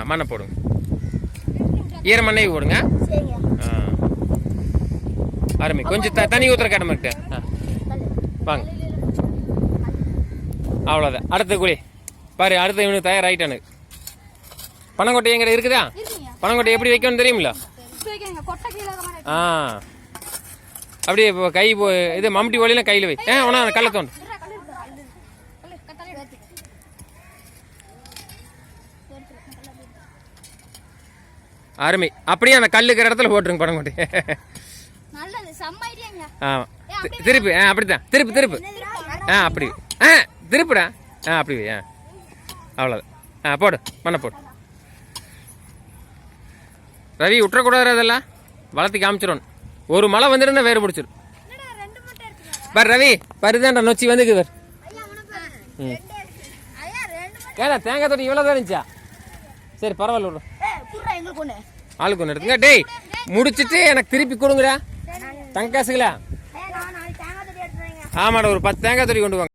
மண்ணை போடுங்க. ஈர மண்ணை போடுங்க. அருமை. கொஞ்சம் தண்ணி ஊற்றுற கடமைக்கிட்ட வாங்க. அவ்வளோதான். அடுத்த குழி பாரு. அடுத்த இவனுக்கு தயாராகிட்டானு. பனங்கொட்டை எங்கிட்ட இருக்குதா? பனங்கொட்டை எப்படி வைக்கணும்னு தெரியுமில்ல? அப்படியே கை இது மம்டி வழியில கையில் வை. உனா கல்லை தோண்டு. அருமை. அப்படியே அந்த கல்லுக்கிற இடத்துல போட்டுருங்க பனங்கொட்டை. ஆமாம். திருப்பி அப்படித்தான். திருப்பு அப்படி திருப்புடா. அப்படி வை. அவ்வளோதான். போடு மண்ணை போடு. ரவி விட்டுறக்கூடாது. அதெல்லாம் வளர்த்தி காமிச்சிடணும். ஒரு மழை வந்துருந்தா வேறு பிடிச்சிடும். பாரு ரவி, பருதாண்டா நொச்சி வந்துக்கு பாரு. ஏடா தேங்காய் தொட்டி இவ்வளோ தான் இருந்துச்சா? சரி பரவாயில்ல விடு. ஆளுக்கு ஒன்று எடுத்துங்க. டேய் முடிச்சுட்டு எனக்கு திருப்பி கொடுங்கடா தங்காசுங்களா. ஆமாடா ஒரு 10 தேங்காய் தொட்டி கொண்டு வாங்க.